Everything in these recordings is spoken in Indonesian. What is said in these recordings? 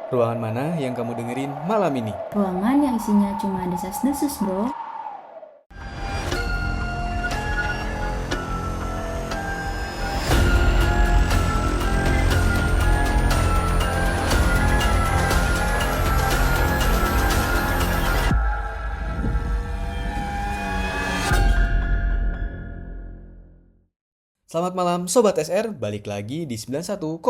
Ruangan mana yang kamu dengerin malam ini? Ruangan yang isinya cuma desas-desus, bro. Selamat malam Sobat SR, balik lagi di 91,1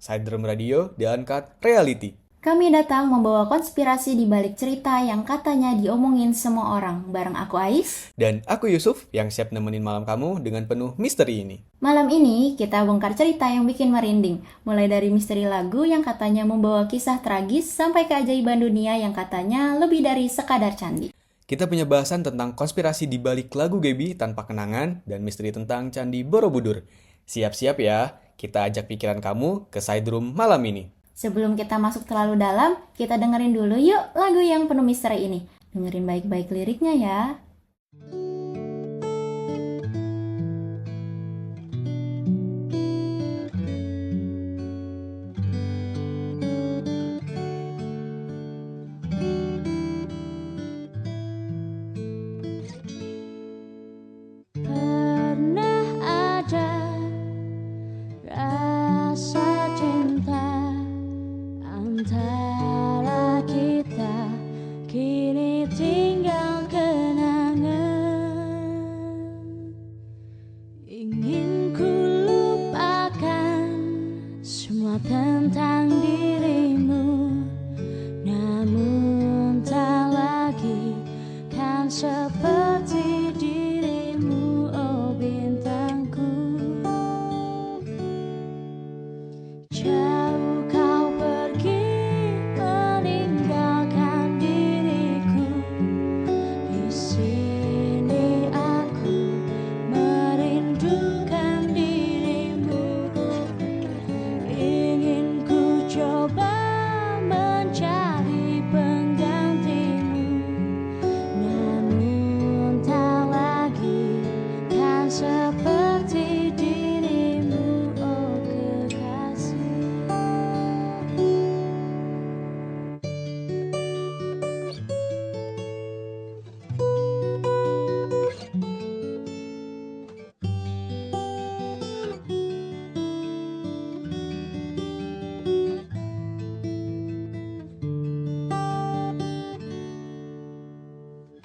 Sidedrum Radio di Uncut Reality. Kami datang membawa konspirasi di balik cerita yang katanya diomongin semua orang. Bareng aku Ais. Dan aku Yusuf yang siap nemenin malam kamu dengan penuh misteri ini. Malam ini kita bongkar cerita yang bikin merinding. Mulai dari misteri lagu yang katanya membawa kisah tragis sampai keajaiban dunia yang katanya lebih dari sekadar candi. Kita punya bahasan tentang konspirasi di balik lagu Gaby tanpa kenangan dan misteri tentang Candi Borobudur. Siap-siap ya, kita ajak pikiran kamu ke Sidedrum malam ini. Sebelum kita masuk terlalu dalam, kita dengerin dulu yuk lagu yang penuh misteri ini. Dengerin baik-baik liriknya ya. Pernah ada rasa cinta antara kita, kini tinggal kenangan. Ingin ku lupakan semua tentang dirimu, namun tak lagi kan seperti dirimu, oh bintangku. Jauh kau pergi meninggalkan diriku. Di sini aku merindukan dirimu. Ingin ku coba mencari penggantimu, namun tak lagi kan seperti dirimu, oh kekasih.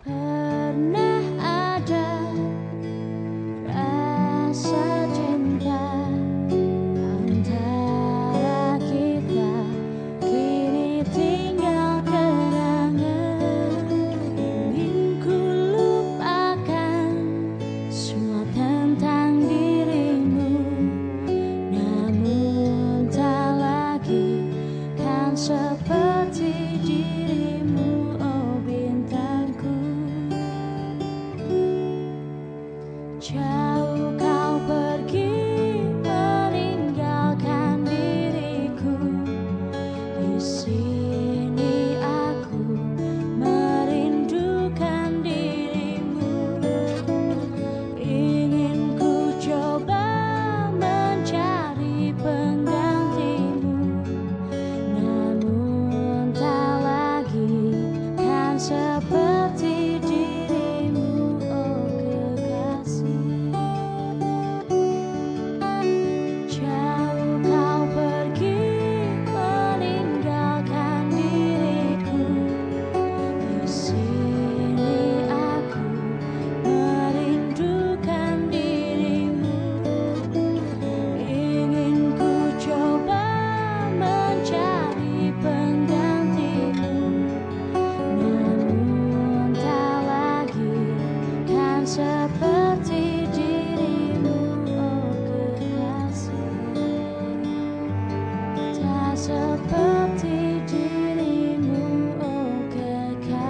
Pernah ada rasa cinta antara kita, kini tinggal kenangan. Ingin ku lupakan semua tentang dirimu, namun tak lagi kan seperti dirimu, oh bintangku. Jauh kau pergi meninggalkan diriku. Di sini aku merindukan dirimu. Ingin ku coba mencari penggantimu, namun tak lagi kan seperti dirimu, oh kekasih. Jauh kau pergi meninggalkan diriku. Di sini aku merindukan dirimu. Ingin ku coba mencari penggantimu, namun tak lagi kan seperti dirimu, oh kekasih. Tak seperti dirimu, oh kekasih.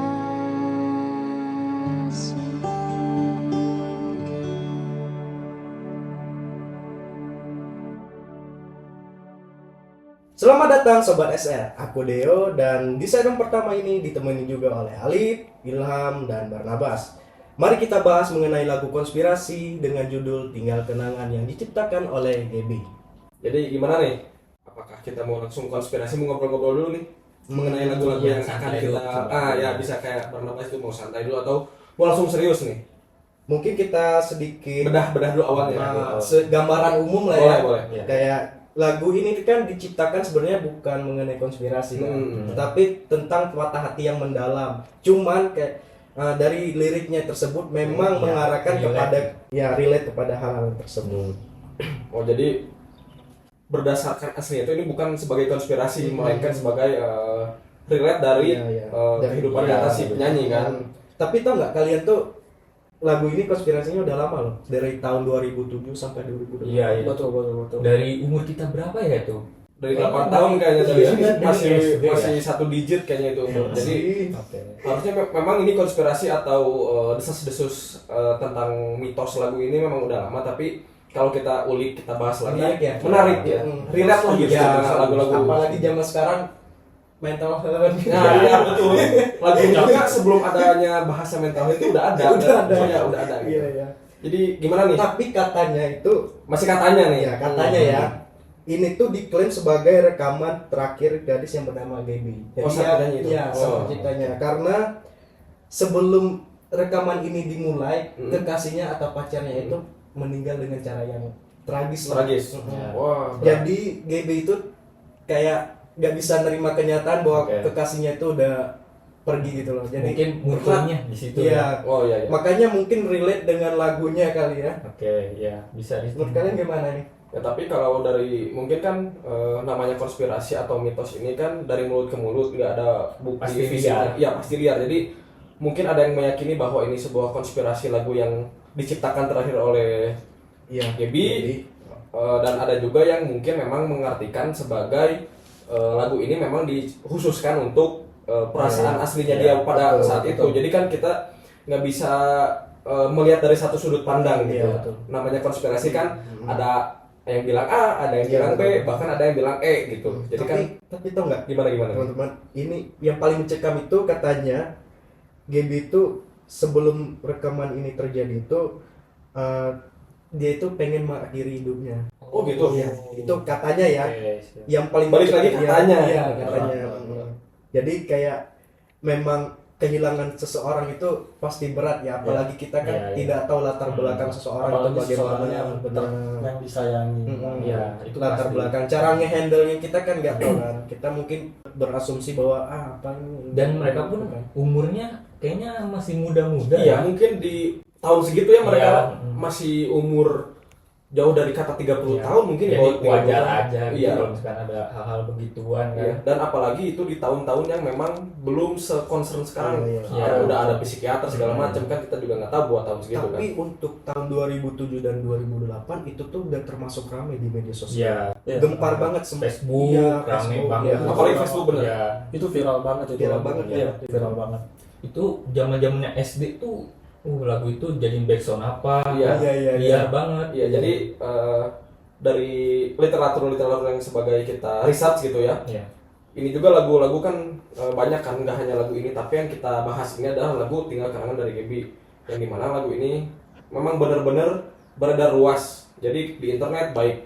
Selamat datang Sobat SR, aku Deo dan di segmen pertama ini ditemani juga oleh Alif, Ilham, dan Barnabas. Mari kita bahas mengenai lagu konspirasi dengan judul Tinggal Kenangan yang diciptakan oleh Gaby. Jadi gimana nih? apakah kita mau langsung konspirasi, mau ngobrol-ngobrol dulu nih mengenai lagu-lagu yang akan santai kita dulu. ya bisa kayak Barnabas itu mau santai dulu atau mau langsung serius nih? Mungkin kita sedikit Bedah dulu awalnya. gambaran umum lah ya. Boleh. Iya. Kayak lagu ini kan diciptakan sebenarnya bukan mengenai konspirasi kan, tetapi tentang patah hati yang mendalam. Cuman kayak dari liriknya tersebut memang mengarahkan kepada relate kepada hal-hal tersebut. Oh jadi berdasarkan aslinya itu ini bukan sebagai konspirasi melainkan sebagai relate dari Dari kehidupan nyata si penyanyi kan. Tapi tau nggak kalian tuh lagu ini konspirasinya udah lama loh, dari tahun 2007 sampai 2012. Iya. Betul. Dari umur kita berapa ya tuh? Dari 8 tahun kayaknya tuh ya. Dari SD ya? Masih 1 digit kayaknya itu umur. Jadi Oke. harusnya memang ini konspirasi atau desas-desus tentang mitos lagu ini memang udah lama, tapi kalau kita ulik, kita bahas lagi Menarik ya? relate lah gitu Ya, dengan lagu-lagu. apalagi zaman sekarang mental health. Nah, iya betul. Lagunya juga sebelum adanya bahasa mental itu udah ada. Udah ada. Gitu. Iya. Jadi gimana nih? Tapi katanya itu Masih katanya nih. ya katanya ya, ini tuh diklaim sebagai rekaman terakhir gadis yang bernama Gaby. Oh, sang penyanyi itu? Ya, sang penciptanya. Karena sebelum rekaman ini dimulai, kekasihnya atau pacarnya itu meninggal dengan cara yang tragis. Tragis. Mm-mm. Wah. Jadi Gaby itu kayak gak bisa nerima kenyataan bahwa kekasihnya itu udah pergi gitu loh. Jadi Mungkin munculnya di situ. iya. Oh iya. Makanya mungkin relate dengan lagunya kali ya. Oke, ya bisa. Menurut kalian gimana nih? Ya tapi kalau dari mungkin kan namanya konspirasi atau mitos ini kan dari mulut ke mulut, nggak ada bukti Pasti fisiknya. liar. Iya pasti liar. Jadi mungkin ada yang meyakini bahwa ini sebuah konspirasi lagu yang diciptakan terakhir oleh Iya. Gaby. Dan ada juga yang mungkin memang mengartikan sebagai lagu ini memang dikhususkan untuk perasaan aslinya dia pada betul, saat betul. itu. Jadi kan kita nggak bisa melihat dari satu sudut pandang gitu. Iya, betul. Namanya konspirasi kan ada yang bilang A, ada yang bilang B, betul. bahkan ada yang bilang E gitu. Jadi kan tapi tau nggak gimana? teman-teman, ini yang paling mencekam itu katanya Gaby itu sebelum rekaman ini terjadi itu dia itu pengen mengakhiri hidupnya. Oh gitu. Iya, itu katanya ya. Oke, siap. Yang paling Balik lagi mencekam, katanya. Iya, katanya. Jadi kayak memang kehilangan seseorang itu pasti berat ya, apalagi kita kan Iya, iya. tidak tahu latar belakang seseorang itu Apalagi bagaimana. seseorang yang benar. yang disayangi. Iya, itu latar pasti. belakang cara ngehandle-nya kita kan nggak tahu kan. Kita mungkin berasumsi bahwa apa ini. Dan mereka pun Bukan. umurnya kayaknya masih muda-muda Iya, ya. mungkin di tahun segitu ya mereka Iya. masih umur jauh dari kata 30 Iya. tahun mungkin Jadi di bawah 30 wajar tahun. aja gitu Iya. kalau misalkan ada hal-hal begituan kan. Iya. Dan apalagi itu di tahun-tahun yang memang belum se-concern sekarang. Iya, iya. Udah ada psikiater segala macam kan, kita juga nggak tahu buat tahun segitu kan. Tapi untuk tahun 2007 dan 2008 itu tuh udah termasuk ramai di media sosial. Iya. Gempar banget semua. Facebook Iya, rame Facebook, banget. iya. Apalagi Facebook bener. Iya. Itu viral banget itu. Viral banget, Iya, ya. viral banget. Itu zaman-zamannya SD tuh lagu itu jadiin backsound apa? Iya. Iya. Liar banget. Iya, jadi dari literatur yang sebagai kita research gitu ya. Iya. Ini juga lagu-lagu kan banyak kan, nggak hanya lagu ini, tapi yang kita bahas ini adalah lagu Tinggal Kenangan dari Gaby. Yang dimana lagu ini memang benar-benar beredar luas. Jadi di internet baik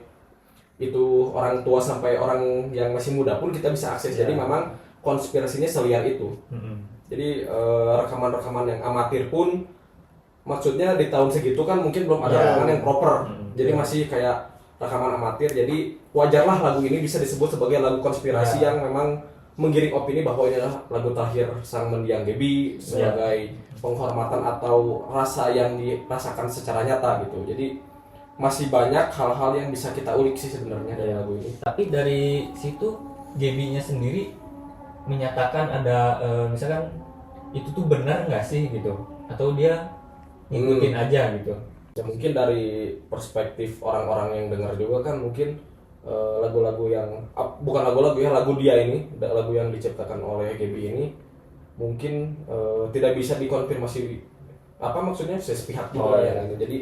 itu orang tua sampai orang yang masih muda pun kita bisa akses. Jadi memang konspirasinya seliar itu. Jadi rekaman-rekaman yang amatir pun, maksudnya di tahun segitu kan mungkin belum ada rekaman yang proper. Jadi masih kayak rekaman amatir. Jadi wajarlah lagu ini bisa disebut sebagai lagu konspirasi yang memang menggiring opini bahwa ini adalah lagu terakhir sang mendiang Gaby sebagai penghormatan atau rasa yang dirasakan secara nyata gitu. Jadi masih banyak hal-hal yang bisa kita ulik sih sebenarnya dari lagu ini. Tapi dari situ Gaby-nya sendiri menyatakan ada misalkan itu tuh benar nggak sih gitu, atau dia ngikutin aja gitu. Ya mungkin dari perspektif orang-orang yang dengar juga kan mungkin lagu-lagu yang bukan lagu-lagu ya, lagu dia ini, lagu yang diciptakan oleh Gaby ini mungkin tidak bisa dikonfirmasi apa maksudnya sepihak juga ya gitu. Jadi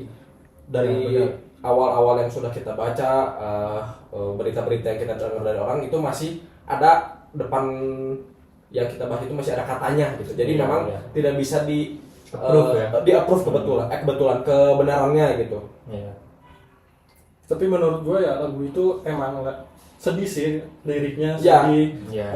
dari awal-awal yang sudah kita baca berita-berita yang kita dengar dari orang itu masih ada depan yang kita bahas itu masih ada katanya gitu. Jadi memang tidak bisa di approve kebetulan kebenarannya gitu. Iya. Tapi menurut gue ya lagu itu emang sedih sih liriknya, Ya. sedih. Ya.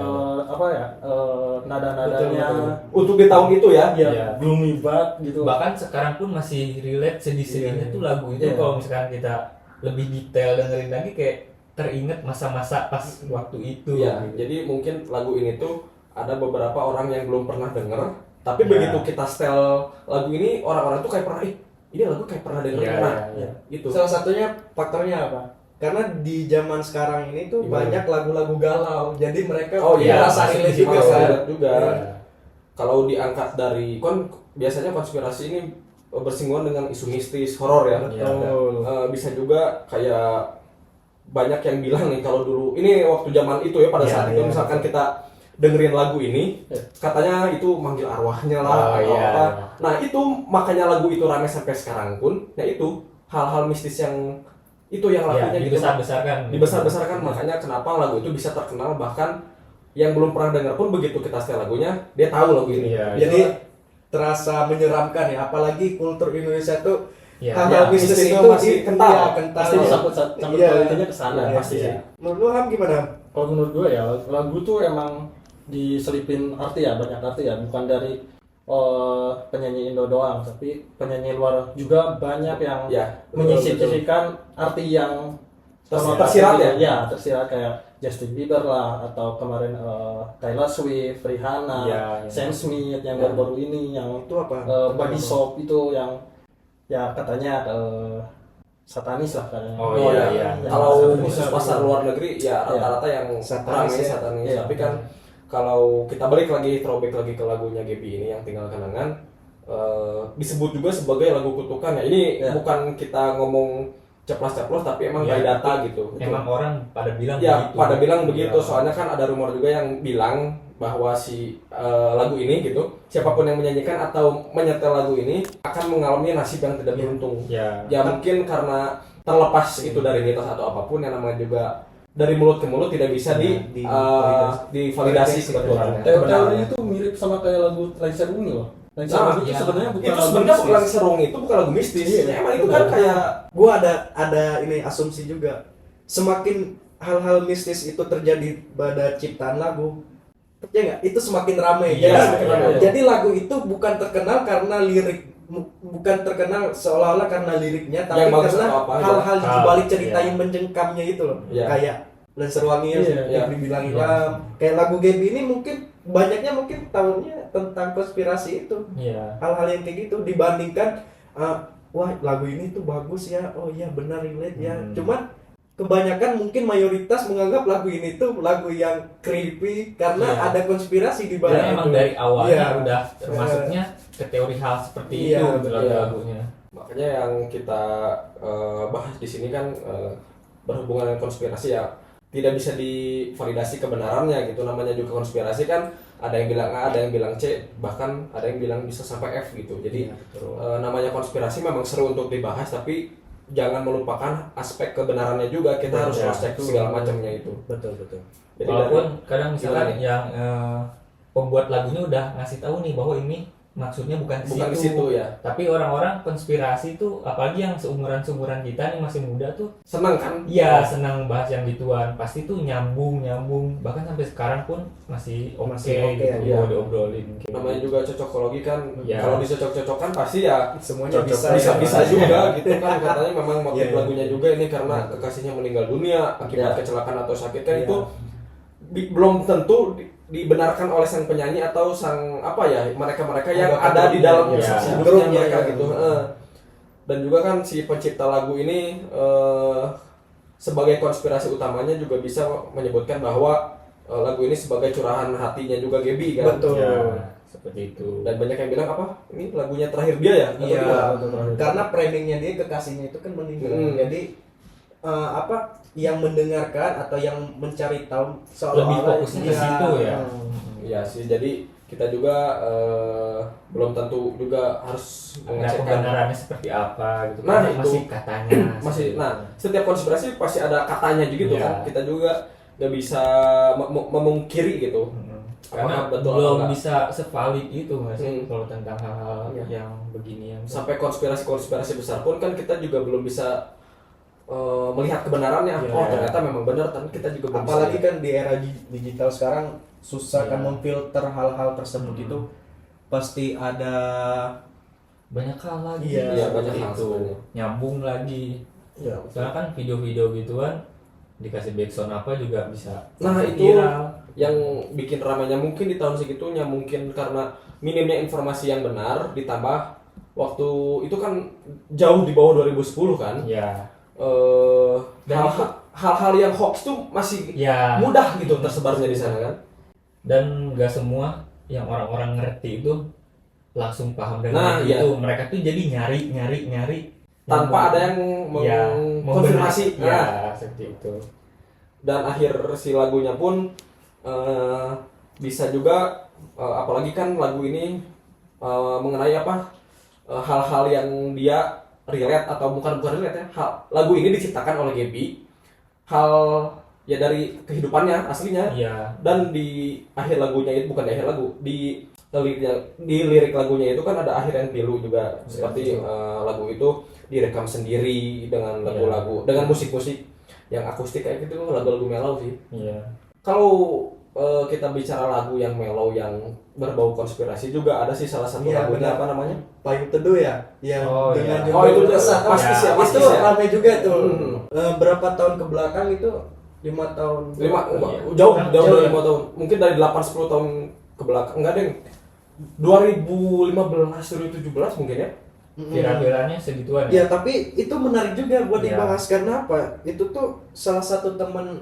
Nada-nadanya Untuk di tahun itu ya. Iya. gloomy banget gitu. Bahkan sekarang pun masih relate sedih-sedihnya Iya. tuh lagu itu. Iya. Kalau misalkan kita lebih detail dengerin lagi kayak teringat masa-masa pas waktu itu. Ya, jadi mungkin lagu ini tuh ada beberapa orang yang belum pernah denger, tapi Ya. begitu kita setel lagu ini, orang-orang tuh kayak pernah, ini lagu kayak pernah denger Iya, pernah. iya, iya. Gitu. Salah satunya faktornya apa? Karena di zaman sekarang ini tuh Gimana? banyak lagu-lagu galau, jadi mereka Oh iya, merasa masih relate di juga Masuk kan. relate juga. Iya. Kalau diangkat dari biasanya konspirasi ini bersinggungan dengan isu mistis, horor ya. Betul. Bisa juga kayak banyak yang bilang nih kalau dulu ini waktu zaman itu ya pada Iya, saat itu iya. misalkan kita dengerin lagu ini katanya itu manggil arwahnya lah Oh, atau iya, apa. iya. Nah, itu makanya lagu itu rame sampai sekarang pun ya itu hal-hal mistis yang itu yang Ya, lagunya gitu. dibesar-besarkan. Dibesar-besarkan makanya kenapa lagu itu bisa terkenal, bahkan yang belum pernah dengar pun begitu kita setel lagunya dia tahu lagu ini. Iya. Jadi terasa menyeramkan ya, apalagi kultur Indonesia tuh Ya, hal-hal ya, mistis mistis itu masih kental. iya, kental. Pasti sambut Iya. politiknya ke sana Iya, pasti iya. sih. Menurut lu Ham gimana? Ham? Kalau menurut gue ya lagu tuh emang diselipin arti ya, banyak arti ya, bukan dari penyanyi Indo doang, tapi penyanyi luar juga banyak yang Ya, betul, menyisipkan arti yang Tersirat ya? Ya, tersirat kayak Justin Bieber lah, atau kemarin Taylor Swift, Rihanna, Iya, iya. Sam Smith yang Ya. baru-baru ini yang Itu apa? Body Shop itu yang ya katanya satanis lah katanya. Oh, iya, iya. Yang Kalau satanis. khusus pasar luar negeri ya rata-rata yang Satanis ramai ya. satanis. Iya. Tapi kan kalau kita balik lagi throwback lagi ke lagunya Gaby ini yang Tinggal Kenangan, disebut juga sebagai lagu kutukan ya. Ini Ya. bukan kita ngomong ceplos-ceplos tapi emang Ya, by data gitu. Emang orang pada bilang Ya, begitu. pada bilang begitu. Iya. Soalnya kan ada rumor juga yang bilang bahwa si lagu ini gitu, siapapun yang menyanyikan atau menyetel lagu ini akan mengalami nasib yang tidak beruntung. Ya. Ya mungkin karena terlepas itu dari mitos atau apapun yang namanya juga dari mulut ke mulut tidak bisa divalidasi kebetulannya. Teori itu mirip sama kayak lagu Lengser Ungu loh. Lengser Nah, Ungu itu iya. sebenarnya bukan Itu lagu sebenarnya mistis. bukan serung, itu bukan lagu mistis. Iya. Ya, emang itu kan kayak Gua ada ini asumsi juga. Semakin hal-hal mistis itu terjadi pada ciptaan lagu, ya nggak? Itu semakin ramai. Iya, Jadi, iya. jadi lagu itu bukan terkenal karena bukan terkenal seolah-olah karena liriknya, tapi Yang bagus karena atau apa, hal-hal di ya. balik cerita Iya. yang menjengkamnya itu loh. Iya. Kayak Lancer Wangi yang Iya. dibilang Iya. Ilham. Kayak lagu Gaby ini mungkin banyaknya mungkin tahunnya tentang konspirasi itu. Iya. Hal-hal yang kayak gitu dibandingkan wah lagu ini tuh bagus ya, oh iya benar relate ya. Cuman kebanyakan mungkin mayoritas menganggap lagu ini tuh lagu yang creepy karena Iya. ada konspirasi di balik Dan emang itu. dari awalnya Iya. udah termasuknya ke teori hal seperti Iya, itu betul. lagu-lagunya. makanya yang kita bahas di sini kan berhubungan dengan konspirasi ya tidak bisa divalidasi kebenarannya gitu, namanya juga konspirasi kan ada yang bilang A, ada yang bilang C, bahkan ada yang bilang bisa sampai F gitu. Jadi Iya, betul. namanya konspirasi memang seru untuk dibahas, tapi jangan melupakan aspek kebenarannya juga, kita harus Iya, cross check segala macamnya itu. Betul betul. Jadi Walaupun kadang misalkan Gimana nih? yang pembuat lagunya udah ngasih tahu nih bahwa ini maksudnya bukan bukan di situ ya, Tapi orang-orang konspirasi itu apalagi yang seumuran-seumuran kita nih masih muda tuh senang kan? iya senang bahas yang gituan. Pasti tuh nyambung bahkan sampai sekarang pun masih oke Masih oke, gitu iya. mau diobrolin kayak Namanya gitu. juga cocokologi kan, Iya. kalau disocok-cocokkan pasti ya Semuanya Cocok. bisa bisa juga gitu kan, katanya memang motif Iya, iya. lagunya juga ini karena kekasihnya meninggal dunia akibat Iya. kecelakaan atau sakit kan Iya. itu belum tentu dibenarkan oleh sang penyanyi atau sang apa ya mereka yang Anggota ada di grupnya, dalam iya. grupnya Grupnya, mereka iya. gitu. Dan juga kan si pencipta lagu ini sebagai konspirasi utamanya juga bisa menyebutkan bahwa lagu ini sebagai curahan hatinya juga Gaby kan. Betul. Ya, seperti itu. Dan banyak yang bilang apa? Ini lagunya terakhir dia ya? Atau Iya, gimana? karena framingnya dia kekasihnya itu kan meninggal. Hmm. Jadi yang mendengarkan atau yang mencari tahu Lebih seolah-olah fokusnya ke iya, situ ya. Iya sih, jadi kita juga belum tentu juga harus Ada mengecekkan. kebenarannya seperti apa gitu. Nah, Karena itu. masih katanya. Masih, nah setiap konspirasi pasti ada katanya gitu Iya. kan. Kita juga nggak bisa memungkiri gitu. Karena Apakah betul atau belum enggak. bisa sevalid itu nggak sih kalau tentang hal-hal Iya. yang beginian. Sampai konspirasi besar pun kan kita juga belum bisa melihat kebenarannya. Iya. Oh ternyata memang benar, tapi kita juga belum Apalagi bisa kan di era digital sekarang susah kan Iya. memfilter hal-hal tersebut itu pasti ada. banyak hal lagi. Iya, Iya, banyak hal itu sebenarnya. nyambung lagi. Ya, Soalnya kan video-video gituan dikasih backsound apa juga bisa Nah, itu viral. yang bikin ramainya mungkin di tahun segitunya, mungkin karena minimnya informasi yang benar, ditambah waktu itu kan jauh di bawah 2010 kan. Ya. Dan hal-hal yang hoax tuh masih Ya. mudah gitu tersebarnya di sana kan. Dan nggak semua yang orang-orang ngerti itu langsung paham Nah, dengan iya. itu. Mereka tuh jadi nyari Tanpa ada yang ya, mengkonfirmasi. ya, seperti itu. Dan akhir si lagunya pun bisa juga apalagi kan lagu ini mengenai apa hal-hal yang dia relate atau bukan relate ya, lagu ini diciptakan oleh Gaby, hal ya dari kehidupannya aslinya. Iya. Dan di akhir lagunya itu, bukan di akhir lagu, di lirik lagunya itu kan ada akhir yang pilu juga, seperti lagu itu direkam sendiri dengan lagu-lagu dengan musik-musik yang akustik kayak gitu, lagu-lagu mellow sih. Iya. Kalau kita bicara lagu yang mellow yang berbau konspirasi juga ada sih, salah satu Iya, lagunya benar. apa namanya? Payung Teduh ya, yang Oh, dengan iya. judul Oh, itu Resah. pasti sih, pasti Itu sih ya. ramai juga tuh. Hmm. Berapa tahun ke belakang itu 5 tahun. Jauh Jauh dari ya? 5 tahun, mungkin dari 8-10 tahun ke belakang, enggak deh, 2015 2017 mungkin ya. Viral-viralnya segituan Ya, tapi itu menarik juga buat Iya. dibahas karena apa? Itu tuh salah satu teman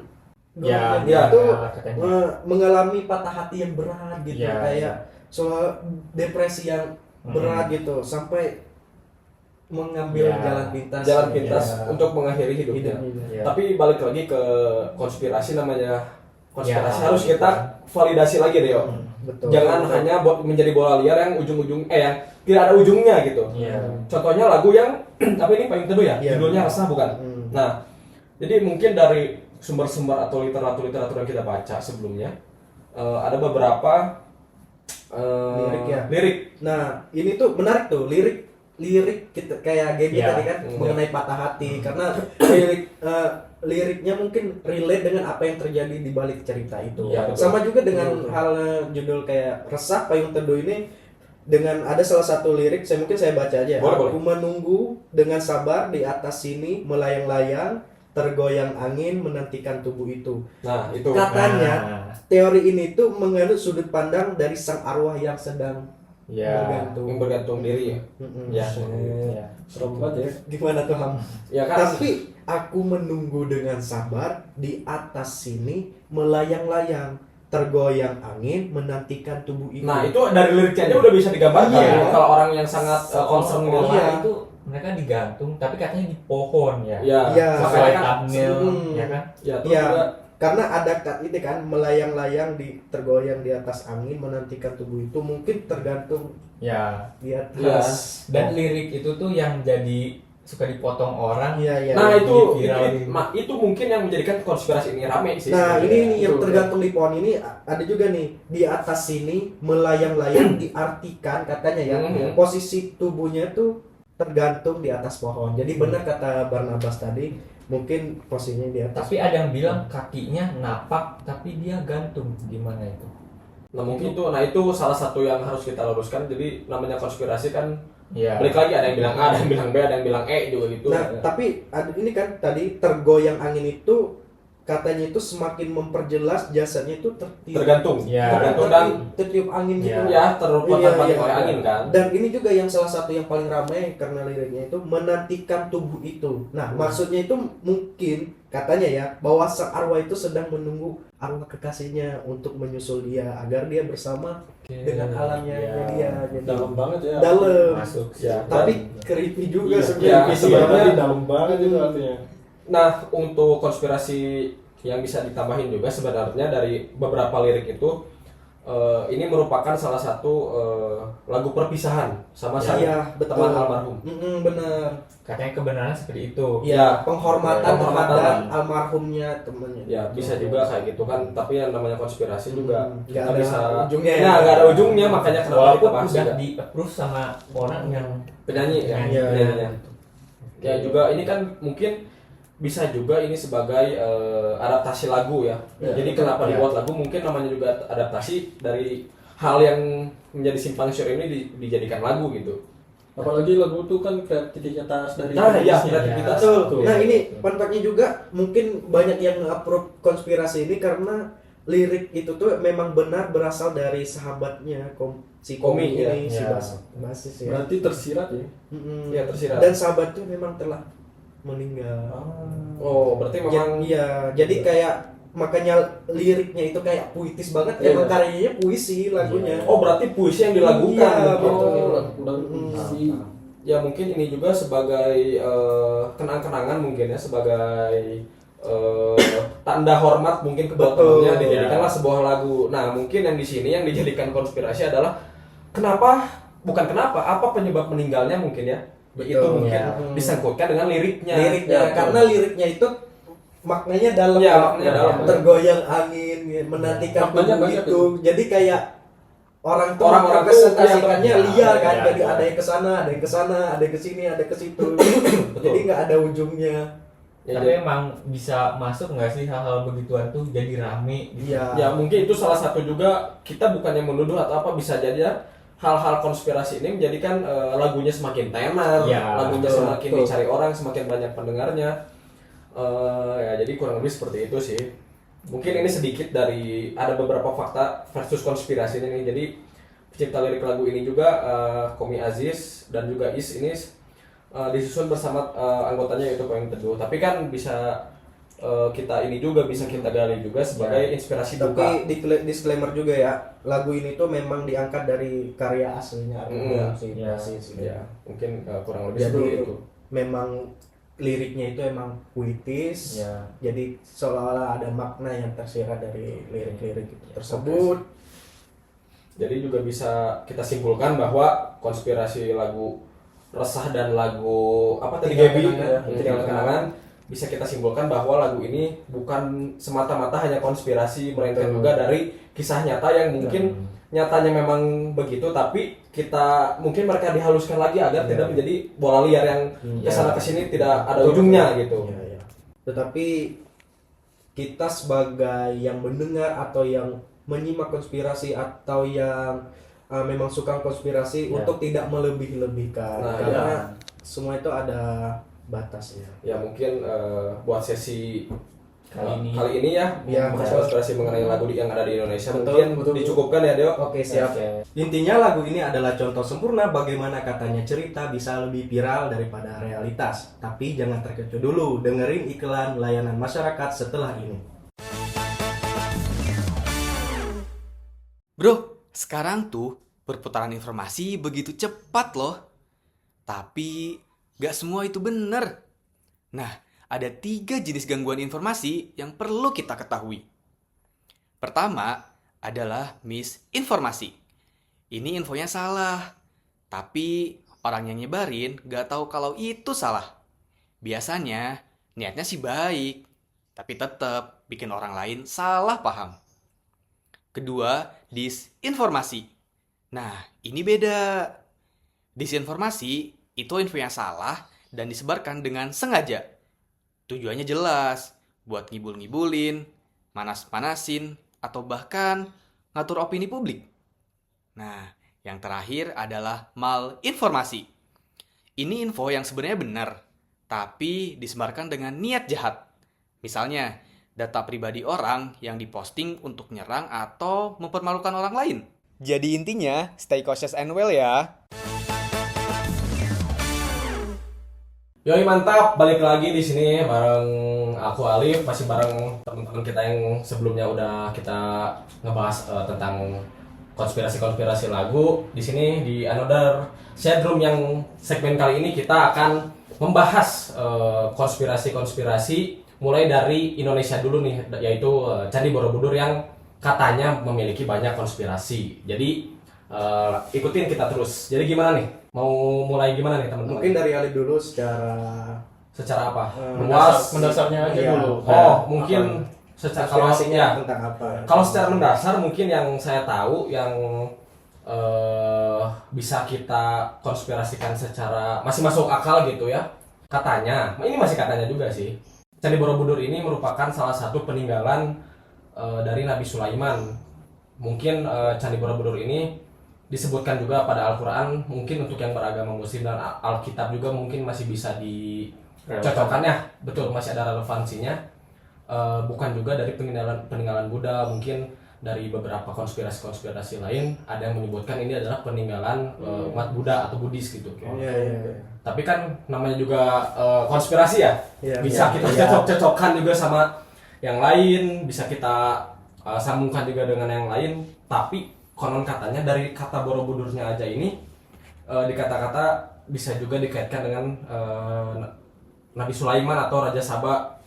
Ya, dia ya, tuh katanya. mengalami patah hati yang berat gitu, Ya, kayak ya. soal depresi yang berat gitu, sampai mengambil Ya. jalan pintas Pintas Ya. untuk mengakhiri hidupnya. Ya. Tapi balik lagi ke konspirasi, namanya konspirasi Ya, harus kita validasi lagi deh yo. Betul. Jangan hanya menjadi bola liar yang ujung-ujung yang tidak ada ujungnya gitu. Iya. Contohnya lagu yang tapi ini paling teduh ya, Iya. judulnya Resah bukan? Hmm. Nah, jadi mungkin dari sumber-sumber atau literatur yang kita baca sebelumnya ada beberapa Lirik ya? lirik. Nah, ini tuh menarik tuh, lirik kita kayak Gaby Ya. tadi kan Hmm. mengenai patah hati, karena liriknya mungkin relate dengan apa yang terjadi di balik cerita itu. Ya, betul. Sama juga dengan Betul. hal judul kayak Resah Payung Teduh ini, dengan ada salah satu lirik mungkin saya baca aja. Boleh, Aku menunggu dengan sabar di atas sini melayang-layang, tergoyang angin menantikan tubuh itu. Nah, itu. Katanya Nah, teori ini tuh menganut sudut pandang dari sang arwah yang sedang ya. bergantung. Yang bergantung diri ya. Mm-mm. Ya. Ya. Serem banget ya. Gimana tuh Ham? Ya kan. Tapi aku menunggu dengan sabar di atas sini melayang-layang, tergoyang angin menantikan tubuh itu. Nah, itu dari liriknya aja udah bisa digambarkan Iya. ya. Kalau orang yang sangat concern Seolah-olah dengan Iya. itu mereka digantung, tapi katanya di pohon ya. ya, Iya. makanya Sesuai kan thumbnail, Hmm. ya kan? ya terus Iya. juga Karena ada itu kan melayang-layang di tergoyang di atas angin menantikan tubuh itu, mungkin tergantung Ya. di Iya. atas. Dan lirik itu tuh yang jadi suka dipotong orang. Iya, iya. nah itu Diviralin. itu mungkin yang menjadikan konspirasi ini rame sih. Nah, sebenarnya. ini nih yang Itu. tergantung di pohon ini ada juga nih di atas sini melayang-layang diartikan katanya ya Hmm. posisi tubuhnya tuh tergantung di atas pohon. Jadi benar kata Barnabas tadi, mungkin posisinya di atas. Tapi ada yang bilang kakinya napak tapi dia gantung. Gimana itu? Nah mungkin itu salah satu yang harus kita luruskan. Jadi namanya konspirasi kan Ya. balik lagi, ada yang bilang A, ada yang bilang B, ada yang bilang E juga gitu. Nah, tapi ini kan tadi tergoyang angin itu katanya itu semakin memperjelas jasadnya itu Tergantung, Ya. tergantung dan tertiup angin gitu. ya terputar-putar Iya, oleh iya. angin kan. Dan ini juga yang salah satu yang paling ramai karena liriknya itu menantikan tubuh itu. Nah, maksudnya itu mungkin katanya ya bahwa sang arwah itu sedang menunggu arwah kekasihnya untuk menyusul dia agar dia bersama dengan alamnya Ya. dia. Jadi Dalam banget ya. dalam. Masuk Ya. Tapi creepy juga Iya, sebenarnya. iya, sebenarnya iya. dalam banget itu artinya. Nah, untuk konspirasi yang bisa ditambahin juga sebenarnya dari beberapa lirik itu ini merupakan salah satu lagu perpisahan sama sang Iya, betul. teman almarhum. Benar. Katanya kebenaran seperti itu. Ya, penghormatan Penghormatan. terhadap almarhumnya temannya. Ya, bisa juga kayak gitu kan. Tapi yang namanya konspirasi juga Nggak kita ada bisa ujungnya ya. Nah, nggak ada ujungnya, makanya kenapa Walaupun kita bahas udah juga. di approve sama orang yang Penyanyi ya, Penyanyi. penyanyinya. Ya juga ini kan mungkin bisa juga ini sebagai adaptasi lagu ya. Jadi kenapa dibuat lagu mungkin namanya juga adaptasi dari hal yang menjadi simpang siur ini dijadikan lagu gitu. Apalagi lagu itu kan kreativitas dari Nah, iya, penulisnya. kreativitas. Betul. Nah ini fun fact-nya juga mungkin banyak yang nge-approve konspirasi ini karena lirik itu tuh memang benar berasal dari sahabatnya si Komi Komi, ini, ya. si Ya. basis ya. Berarti tersirat ya. Mm-mm. Ya, tersirat. Dan sahabat tuh memang telah meninggal. Oh, berarti memang Iya, jadi kayak makanya liriknya itu kayak puitis banget. Iya. Emang karyanya puisi lagunya. oh berarti puisi yang dilakukan. Iya, gitu. betul. Udah puisi. Ya mungkin ini juga sebagai kenang-kenangan mungkin ya, sebagai tanda hormat mungkin ke Betul. temannya dijadikanlah sebuah lagu. Nah mungkin yang di sini yang dijadikan konspirasi adalah apa penyebab meninggalnya mungkin ya. Betul. Itu mungkin Ya. disangkutkan dengan liriknya. Liriknya Ya, karena liriknya itu maknanya dalam, Iya, Pak. maknanya dalam. Tergoyang angin, menantikan Maknanya tubuh banyak itu. Jadi kayak orang tuh Orang-orang tuh representasikannya iya, liar kan. iya, Jadi iya. ada yang ke sana, ada yang ke sana, ada yang ke sini, ada ke situ. Jadi nggak ada ujungnya. Ya, Tapi emang bisa masuk nggak sih hal-hal begituan tuh jadi rame gitu? Iya. Ya mungkin itu salah satu juga, kita bukannya menuduh atau apa, bisa jadi ya hal-hal konspirasi ini menjadikan lagunya semakin tenar, Ya, lagunya betul, semakin betul. dicari orang, semakin banyak pendengarnya. Ya jadi kurang lebih seperti itu sih. Mungkin ini sedikit dari ada beberapa fakta versus konspirasi ini nih. Jadi pencipta lirik lagu ini juga Komi Aziz dan juga Is ini disusun bersama anggotanya yaitu Koeng Teduh. Tapi kan bisa kita ini juga bisa kita gali juga sebagai inspirasi duka. Tapi disclaimer juga ya, lagu ini tuh memang diangkat dari karya aslinya Arya si Iya. basis gitu. Ya, mungkin kurang lebih Jadi seperti itu. memang liriknya itu emang puitis. Ya. Jadi seolah-olah ada makna yang tersirat dari lirik-lirik itu tersebut. Jadi juga bisa kita simpulkan bahwa konspirasi lagu Resah dan lagu apa tadi Tinggal Gaby Kenangan. Tinggal Kenangan bisa kita simpulkan bahwa lagu ini bukan semata-mata hanya konspirasi, melainkan juga dari kisah nyata yang mungkin nyatanya memang begitu, tapi kita mungkin mereka dihaluskan lagi agar tidak menjadi bola liar yang kesana kesini tidak ada ujungnya gitu. Iya, iya. Tetapi kita sebagai yang mendengar atau yang menyimak konspirasi atau yang memang suka konspirasi untuk tidak melebih-lebihkan, Nah, karena semua itu ada batasnya. Ya mungkin buat sesi Kali ini. ya, Ya, bahas konspirasi mengenai lagu yang ada di Indonesia Betul, mungkin betul. dicukupkan ya Deo. Oke, siap. Oke. Intinya lagu ini adalah contoh sempurna bagaimana katanya cerita bisa lebih viral daripada realitas. Tapi jangan terkecoh dulu, dengerin iklan layanan masyarakat setelah ini. Bro, sekarang tuh perputaran informasi begitu cepat loh. Tapi gak semua itu bener. Nah, ada 3 jenis gangguan informasi yang perlu kita ketahui. Pertama adalah misinformasi. Ini infonya salah, tapi orang yang nyebarin gak tahu kalau itu salah. Biasanya niatnya sih baik, tapi tetap bikin orang lain salah paham. Kedua, disinformasi. Nah, ini beda. Disinformasi itu info yang salah dan disebarkan dengan sengaja. Tujuannya jelas, buat ngibul-ngibulin, manas-manasin, atau bahkan ngatur opini publik. Nah, yang terakhir adalah malinformasi. Ini info yang sebenarnya benar, tapi disebarkan dengan niat jahat. Misalnya, data pribadi orang yang diposting untuk nyerang atau mempermalukan orang lain. Jadi intinya, stay cautious and well ya. Yoi mantap, balik lagi di sini bareng aku Alif, masih bareng teman-teman kita yang sebelumnya udah kita ngebahas tentang konspirasi-konspirasi lagu. Di sini di Another Shadroom yang segmen kali ini kita akan membahas konspirasi-konspirasi mulai dari Indonesia dulu nih, yaitu Candi Borobudur yang katanya memiliki banyak konspirasi. Jadi ikutin kita terus. Jadi gimana nih? Mau mulai gimana nih teman-teman? Mungkin dari Alif dulu secara Secara apa? Mendasarnya aja Iya. dulu. Oh, mungkin secara kalau konspirasinya ya, tentang apa? kalau secara mendasar mungkin yang saya tahu yang bisa kita konspirasikan secara masih masuk akal gitu ya. Katanya, ini masih katanya juga sih. Candi Borobudur ini merupakan salah satu peninggalan dari Nabi Sulaiman. Mungkin Candi Borobudur ini disebutkan juga pada Al-Quran, mungkin untuk yang beragama Muslim dan Alkitab juga mungkin masih bisa dicocokkan ya, betul, masih ada relevansinya. Bukan juga dari peninggalan Buddha, mungkin dari beberapa konspirasi lain ada yang menyebutkan ini adalah peninggalan umat Buddha atau Buddhis gitu. Iya. Tapi kan namanya juga konspirasi ya, Iya, bisa iya, kita iya. cocok-cocokkan juga sama yang lain, bisa kita sambungkan juga dengan yang lain. Tapi konon katanya dari kata Borobudurnya aja ini di kata-kata bisa juga dikaitkan dengan Nabi Sulaiman atau Raja Saba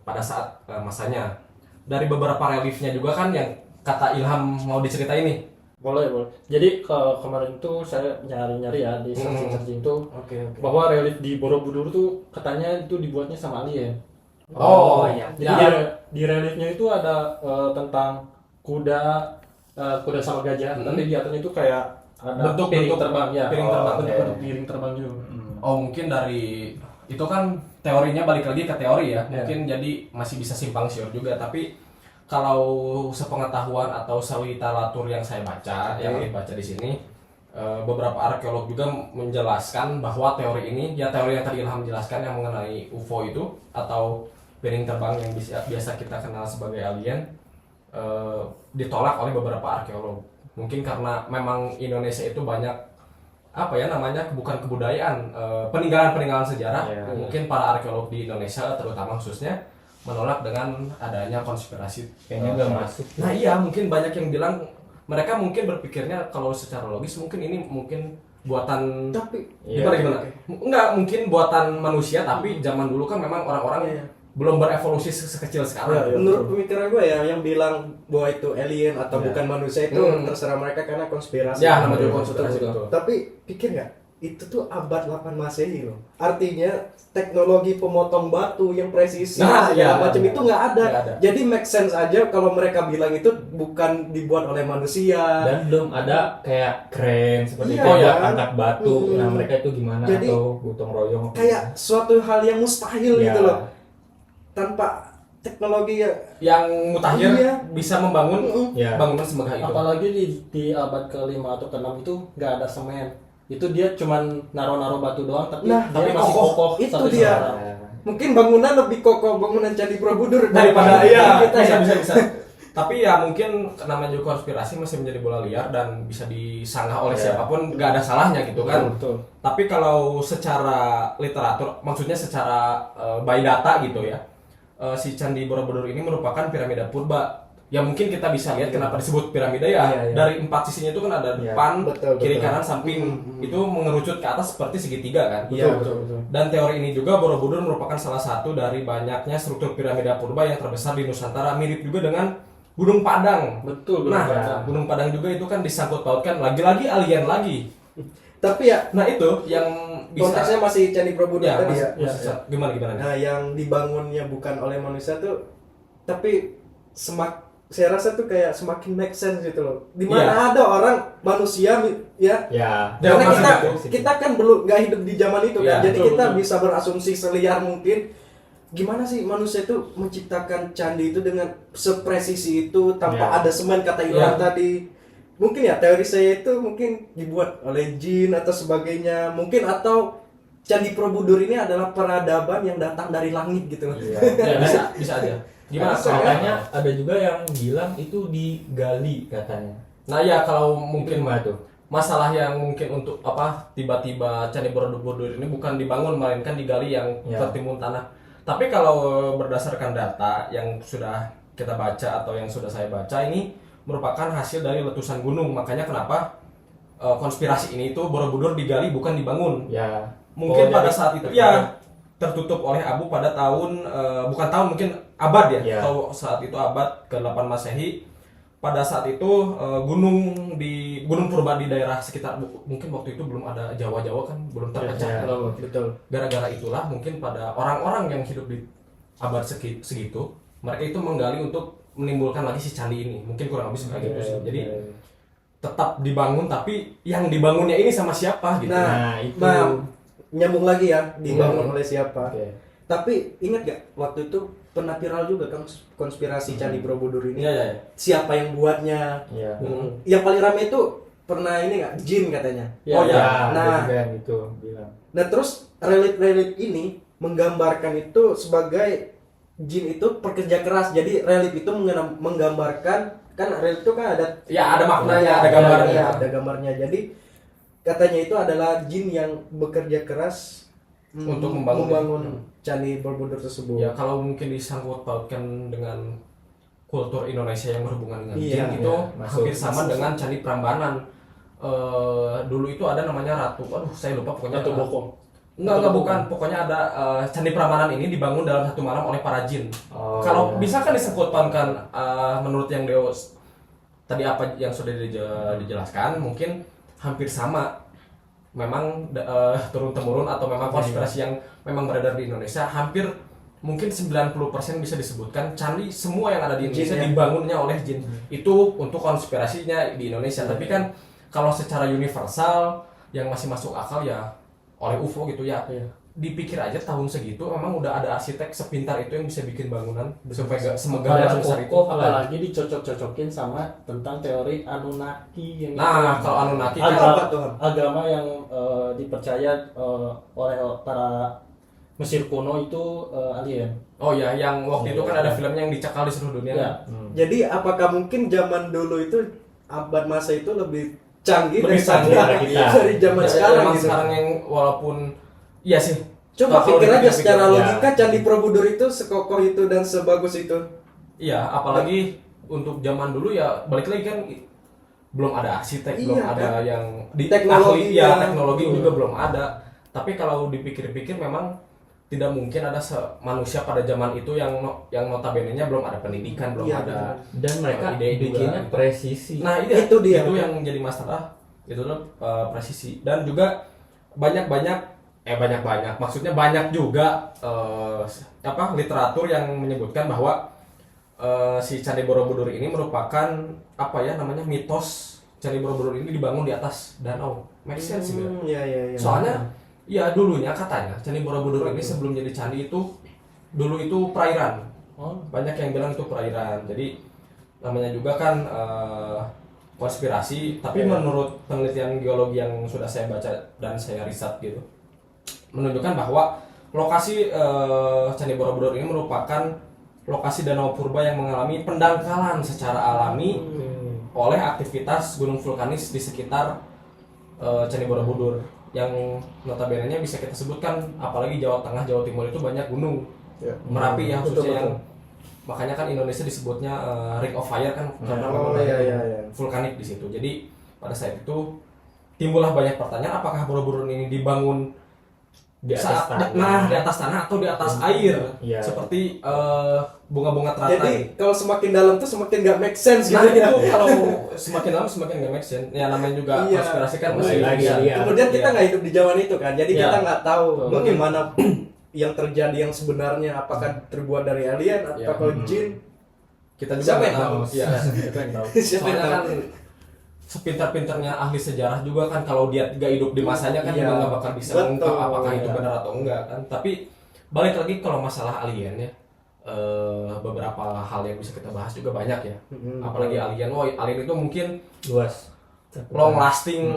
pada saat masanya. Dari beberapa reliefnya juga kan yang kata Ilham mau diceritain nih. Boleh. Jadi kemarin tuh saya nyari-nyari ya di searching tuh Oke. bahwa relief di Borobudur tuh katanya itu dibuatnya sama alien. Oh, iya. Jadi di reliefnya itu ada tentang kuda sama gajah, tapi di atasnya itu kayak ada Bentuk terbang ya. piring terbang. Bentuk piring terbang juga. Oh, mungkin dari itu kan teorinya balik lagi ke teori ya. Mungkin jadi masih bisa simpang siur juga, tapi kalau sepengetahuan atau seliteratur yang saya baca, yang dibaca di sini, beberapa arkeolog juga menjelaskan bahwa teori ini, ya teori yang tadi Ilham jelaskan yang mengenai UFO itu atau piring terbang yang biasa kita kenal sebagai alien, ditolak oleh beberapa arkeolog. Mungkin karena memang Indonesia itu banyak apa ya namanya, bukan kebudayaan, peninggalan sejarah. Mungkin para arkeolog di Indonesia terutama khususnya menolak dengan adanya konspirasi. Kayaknya nggak masuk. Nah iya, mungkin banyak yang bilang mereka mungkin berpikirnya kalau secara logis mungkin ini mungkin buatan Tapi gimana? Enggak, mungkin buatan manusia, tapi zaman dulu kan memang orang-orang belum berevolusi sekecil sekarang. menurut pemikiran gue ya, yang bilang bahwa itu alien atau bukan manusia itu terserah mereka karena konspirasi. Ya, namanya juga konspirasi. Betul. Tapi pikir nggak, itu tuh abad 8 Masehi loh. Artinya teknologi pemotong batu yang presisi segala macam itu nggak ada. Jadi make sense aja kalau mereka bilang itu bukan dibuat oleh manusia. Dan belum ada kayak keren seperti Iya, itu buat kan? angkat batu. Nah, mereka itu gimana, Jadi, atau gotong royong? Kayak suatu hal yang mustahil Ya. gitu loh. Tanpa teknologi Yang mutakhir Iya. bisa membangun Ya. bangunan semegah itu. Apalagi di abad ke-5 atau ke-6 itu nggak ada semen. Itu dia cuman naro-naro batu doang, tapi Nah, tapi dia masih kokoh. kokoh. Itu sampai dia. sekarang. mungkin bangunan lebih kokoh, bangunan Candi Borobudur Daripada iya, kita ya. bisa. Tapi ya mungkin namanya juga konspirasi masih menjadi bola liar dan bisa disanggah oleh siapapun, nggak ada salahnya gitu kan. Betul. Tapi kalau secara literatur, maksudnya secara by data gitu ya, si Candi Borobudur ini merupakan piramida purba. Ya mungkin kita bisa lihat kenapa disebut piramida ya. Iya. Dari 4 sisinya itu kan ada depan, Betul, kiri, betul. kanan, samping. Itu mengerucut ke atas seperti segitiga kan. Iya, Betul. Dan teori ini juga Borobudur merupakan salah satu dari banyaknya struktur piramida purba yang terbesar di Nusantara, mirip juga dengan Gunung Padang. Betul. Nah, Gunung Padang juga itu kan disangkut pautkan lagi-lagi alien lagi. Tapi ya Nah itu yang bisa konteksnya masih Candi Borobudur ya, tadi gimana. Nah, yang dibangunnya bukan oleh manusia tuh, tapi saya rasa tuh kayak semakin make sense gitu loh. Dimana ada orang manusia ya. Ya. Karena Masuk kita kan belum nggak hidup di zaman itu kan, Ya, jadi betul, kita betul. bisa berasumsi seliar mungkin. Gimana sih manusia itu menciptakan candi itu dengan sepresisi itu tanpa ada semen, kata Ilham tadi. Mungkin ya teori saya itu mungkin dibuat oleh jin atau sebagainya, mungkin atau Candi Borobudur ini adalah peradaban yang datang dari langit gitu loh. Ya, bisa aja. Gimana? Makanya ada juga yang bilang itu digali katanya. Nah ya kalau mungkin Gimana tuh? masalah yang mungkin untuk apa tiba-tiba Candi Borobudur ini bukan dibangun melainkan digali yang tertimbun tanah. Tapi kalau berdasarkan data yang sudah kita baca atau yang sudah saya baca, ini merupakan hasil dari letusan gunung. Makanya kenapa konspirasi ini itu Borobudur digali bukan dibangun. Ya. Mungkin pada jadi saat itu ya tertutup oleh abu pada tahun bukan tahun, mungkin abad ya, Ya. atau saat itu abad ke-8 Masehi. Pada saat itu gunung purba di daerah sekitar, mungkin waktu itu belum ada Jawa kan, belum terpecah. Betul. Gara-gara itulah mungkin pada orang-orang yang hidup di abad segitu, mereka itu menggali untuk menimbulkan lagi si candi ini. Mungkin kurang lebih kayak gitu sih. Jadi tetap dibangun, tapi yang dibangunnya ini sama siapa gitu. Nah, itu. nyambung lagi ya, dibangun oleh siapa. Tapi ingat gak waktu itu pernah viral juga kan konspirasi Candi Borobudur ini. Iya, iya. Siapa yang buatnya? Iya. Yang paling rame itu pernah ini nggak? Jin katanya. Ya, Oh, iya. Nah. Nah, itu bilang. Nah terus relief ini menggambarkan itu sebagai jin itu pekerja keras. Jadi relief itu menggambarkan, kan relief itu kan ada Ya, ada maknanya, ada gambarnya. Ya, ada gambarnya. Jadi katanya itu adalah jin yang bekerja keras Untuk membangun. Candi Borobudur tersebut. Ya kalau mungkin disangkut pautkan dengan kultur Indonesia yang berhubungan dengan Iya, jin itu iya, masuk. hampir sama dengan Candi Prambanan. Dulu itu ada namanya Ratu, aduh saya lupa pokoknya. Ratu Bokong. Enggak bukan. Pokoknya ada Candi Prambanan ini dibangun dalam satu malam oleh para jin. Oh, Kalau iya. bisa kan disangkut pautkan menurut yang Deos tadi apa yang sudah dijelaskan mungkin hampir sama. Memang turun temurun atau memang konspirasi yang memang beredar di Indonesia hampir mungkin 90% bisa disebutkan candi semua yang ada di Indonesia Jin, ya? dibangunnya oleh jin. Itu untuk konspirasinya di Indonesia. Tapi kan kalau secara universal yang masih masuk akal ya oleh UFO gitu ya. Dipikir aja tahun segitu memang udah ada arsitek sepintar itu yang bisa bikin bangunan supaya semoga sebesar itu. Apalagi dicocok-cocokin sama tentang teori Anunnaki yang Nah, kalau Anunnaki kan Apa tuh? agama yang dipercaya oleh para Mesir kuno itu alien. oh ya, yang waktu itu kan ada filmnya yang dicekal di seluruh dunia. Ya. Jadi apakah mungkin zaman dulu itu abad masa itu lebih canggih Lebih canggih daripada dari kita. dari zaman Ya, sekarang emang gitu? sekarang yang walaupun iya sih. Coba Kalau pikir aja dipikir-pikir, secara ya. logika Candi Borobudur itu sekokoh itu dan sebagus itu. Iya, apalagi untuk zaman dulu ya balik lagi kan belum ada arsitek, belum Iya, ada yang di Teknologi ahli, ya yang- teknologi juga belum ada. Tapi kalau dipikir-pikir memang tidak mungkin ada manusia pada zaman itu yang notabene-nya belum ada pendidikan, belum Iya, ada. Dan mereka ide juga bikinnya gitu. presisi. Nah, Itu dia. Itu yang jadi masalah. Itu tuh presisi dan juga banyak maksudnya banyak juga literatur yang menyebutkan bahwa si Candi Borobudur ini merupakan apa ya namanya mitos. Candi Borobudur ini dibangun di atas danau. Make sense gitu. Iya. Soalnya ya dulunya katanya Candi Borobudur ini sebelum jadi candi itu dulu itu perairan. Banyak yang bilang itu perairan. Jadi namanya juga kan konspirasi, tapi menurut penelitian geologi yang sudah saya baca dan saya riset gitu menunjukkan bahwa lokasi Candi Borobudur ini merupakan lokasi danau purba yang mengalami pendangkalan secara alami oleh aktivitas gunung vulkanis di sekitar Candi Borobudur yang notabene-nya bisa kita sebutkan apalagi Jawa Tengah, Jawa Timur itu banyak gunung. Merapi ya khususnya yang makanya kan Indonesia disebutnya Ring of Fire kan karena memang ada vulkanik di situ. Jadi pada saat itu timbullah banyak pertanyaan apakah Borobudur ini dibangun Di atas di atas tanah atau di atas air Iya. seperti bunga-bunga teratai. Jadi kalau semakin dalam tuh semakin nggak make sense Nah gitu. itu kalau semakin lama semakin gak make sense. Ya namanya juga Iya. konspirasi kan Kembali masih lagi bisa. dia. Kemudian kita Iya. nggak hidup di zaman itu kan, jadi Ya. kita nggak tahu Betul. bagaimana yang terjadi yang sebenarnya, apakah terbuat dari alien Ya. atau jin. Kita juga Siapa nggak yang tahu. tahu? Iya. Itu yang tahu. Siapa yang Soalnya tahu? kan sepintar-pintarnya ahli sejarah juga kan kalau dia gak hidup di masanya kan Iya. juga nggak bakal bisa Betul. mengungkap apakah itu Iya. benar atau enggak kan. Tapi balik lagi kalau masalah alien ya beberapa hal yang bisa kita bahas juga banyak ya. Apalagi alien, alien itu mungkin luas. long lasting,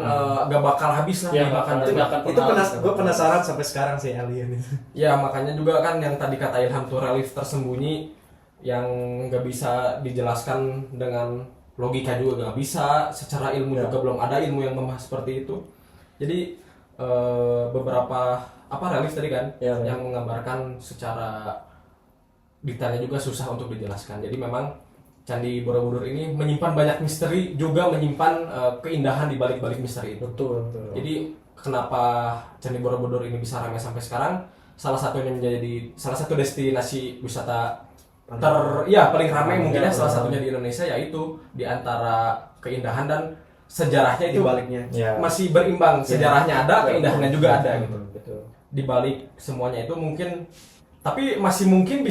gak bakal habis lah Ya, dimakan. nggak akan Itu pernah. gue penasaran sampai sekarang sih alien itu. Ya makanya juga kan yang tadi kata Ilham tuh relief tersembunyi yang gak bisa dijelaskan dengan logika juga gak bisa, secara ilmu juga belum ada ilmu yang membahas seperti itu. Jadi beberapa relief tadi kan Ya, yang menggambarkan secara detailnya juga susah untuk dijelaskan. Jadi memang Candi Borobudur ini menyimpan banyak misteri juga menyimpan keindahan di balik-balik misteri itu. Betul. Jadi kenapa Candi Borobudur ini bisa ramai sampai sekarang? Salah satunya menjadi salah satu destinasi wisata paling ramai mungkin ya salah satunya di Indonesia, yaitu di antara keindahan dan sejarahnya Di itu baliknya. Ya. masih berimbang. Sejarahnya ada, keindahannya juga ada gitu. Betul. Di balik semuanya itu mungkin tapi masih mungkin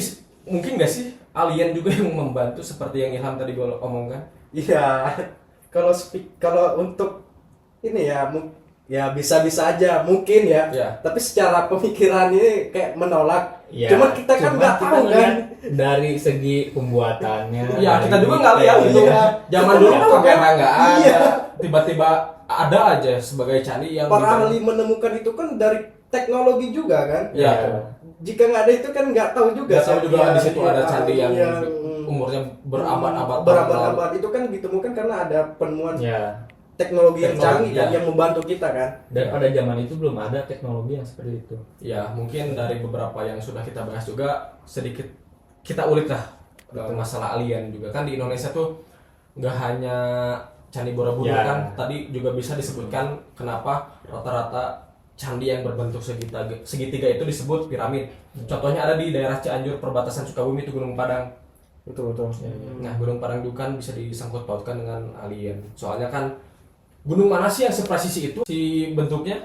nggak sih alien juga yang membantu seperti yang Ilham tadi gue omongkan? Iya. Kalau untuk ini ya ya bisa-bisa aja mungkin ya. Ya. Tapi secara pemikiran ini kayak menolak. Ya, Cuman kita kan cuma nggak kita tahu kan. ngeliat dari segi pembuatannya. Ya dari kita juga nggak lihat detail. gitu. Iya. Zaman Kita dulu nggak tahu, kamera kan? nggak ada, Iya. tiba-tiba ada aja sebagai candi yang Para bisa- ahli menemukan itu kan dari teknologi juga kan. Ya. Jika nggak ada itu kan nggak tahu juga. Nggak tahu juga Iya, di situ ada candi yang yang umurnya berabad-abad. berabad-abad itu kan ditemukan karena ada penemuan Ya. teknologi yang Teknologi, canggih kan, ya. yang membantu kita kan. Dan pada zaman itu belum ada teknologi yang seperti itu. Ya mungkin dari beberapa yang sudah kita bahas juga sedikit kita ulik lah masalah alien juga kan di Indonesia tuh nggak hanya Candi Borobudur Ya. kan, tadi juga bisa disebutkan kenapa rata-rata candi yang berbentuk segitiga itu disebut piramid. Contohnya ada di daerah Cianjur perbatasan Sukabumi itu Gunung Padang. Betul. Nah Gunung Padang itu kan bisa disangkut pautkan dengan alien. Soalnya kan gunung mana sih yang sepresisi itu si bentuknya?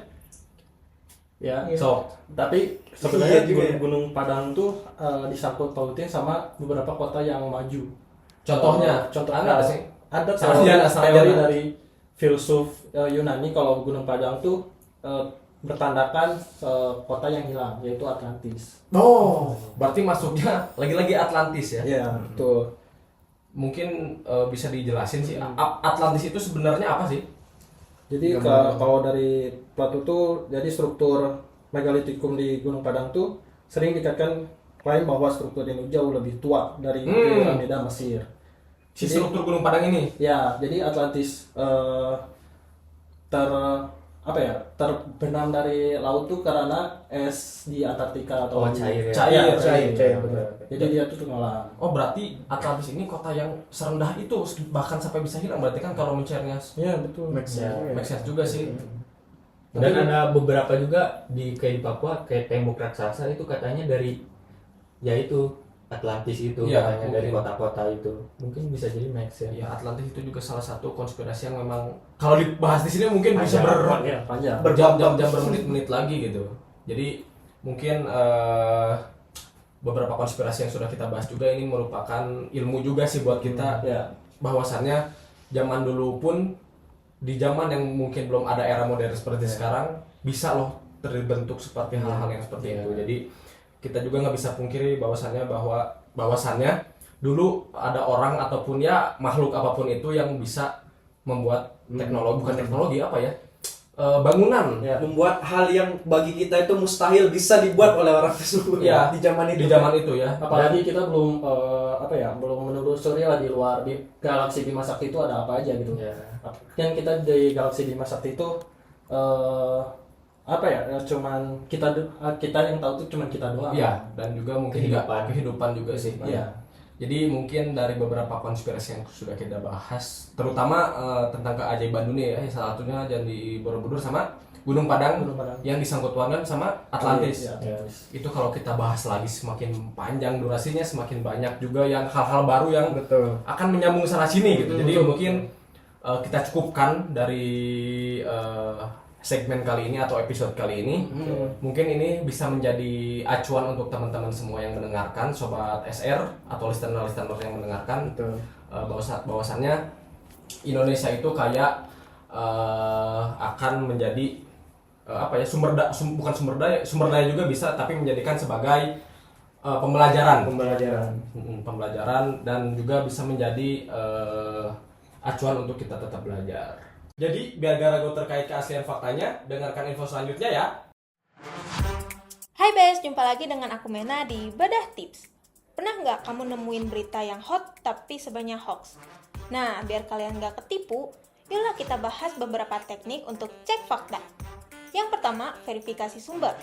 Ya. So Tapi sebenarnya Iya juga ya. Gunung Padang tuh disangkut pautin sama beberapa kota yang maju. contohnya, Contohnya ada sih. Ada Sarjana, teori sarjana. dari filsuf Yunani kalau Gunung Padang tuh bertandakan kota yang hilang, yaitu Atlantis. Oh, berarti masuknya lagi-lagi Atlantis ya? Iya, betul. Mungkin bisa dijelasin sih Atlantis itu sebenarnya apa sih? Jadi kalau dari Plato tuh, jadi struktur megalitikum di Gunung Padang tuh sering dikaitkan klaim bahwa struktur ini jauh lebih tua dari piramida Mesir. Si Jadi- struktur Gunung Padang ini. Ya, jadi Atlantis terbenam dari laut tuh karena es di Antartika atau cair ya. Cair, cair, betul. Jadi dia tuh tenggelam. Oh berarti Atlantis ini kota yang serendah itu bahkan sampai bisa hilang berarti kan kalau mencairnya Iya, betul. make sense juga sih. Dan ada beberapa juga di kayak di Papua kayak tembok raksasa itu katanya dari yaitu Atlantis itu Ya, katanya dari mungkin. kota-kota itu. Mungkin bisa jadi Max ya. Ya Atlantis itu juga salah satu konspirasi yang memang kalau dibahas di sini mungkin bisa Panjang. berjam-jam bermenit-menit lagi gitu. Jadi mungkin beberapa konspirasi yang sudah kita bahas juga ini merupakan ilmu juga sih buat kita Ya. bahwasannya zaman dulu pun di zaman yang mungkin belum ada era modern seperti sekarang bisa loh terbentuk seperti hal-hal yang seperti itu. Jadi kita juga nggak bisa pungkiri bahwasannya dulu ada orang ataupun ya makhluk apapun itu yang bisa membuat teknologi bukan teknologi apa ya bangunan Ya. Membuat hal yang bagi kita itu mustahil bisa dibuat oleh orang tersebut Ya, di zaman itu. di zaman itu ya. Apalagi kita belum belum menelusuri lah di luar di galaksi Bima Sakti itu ada apa aja gitu. Ya. Kan kita di galaksi Bima Sakti itu cuman kita yang tahu tuh cuman kita doang. Iya, dan juga mungkin juga kehidupan juga sih. Iya. Jadi mungkin dari beberapa konspirasi yang sudah kita bahas, terutama tentang keajaiban dunia ya, salah satunya Candi Borobudur sama Gunung Padang, yang disangkut pautkan sama Atlantis. Iya. Itu kalau kita bahas lagi semakin panjang durasinya, semakin banyak juga yang hal-hal baru yang Betul. akan menyambung sana sini gitu. Jadi mungkin kita cukupkan dari segmen kali ini atau episode kali ini. Mungkin ini bisa menjadi acuan untuk teman-teman semua yang mendengarkan, sobat SR atau listener-listener yang mendengarkan, bahwasannya Indonesia itu kayak akan menjadi sumber daya juga bisa, tapi menjadikan sebagai pembelajaran dan juga bisa menjadi acuan untuk kita tetap belajar. Jadi biar gak ragu terkait keaslian faktanya, dengarkan info selanjutnya ya. Hai Bes, jumpa lagi dengan aku Mena di Bedah Tips. Pernah nggak kamu nemuin berita yang hot tapi sebenarnya hoax? Nah, biar kalian nggak ketipu, yuklah kita bahas beberapa teknik untuk cek fakta. Yang pertama, verifikasi sumber.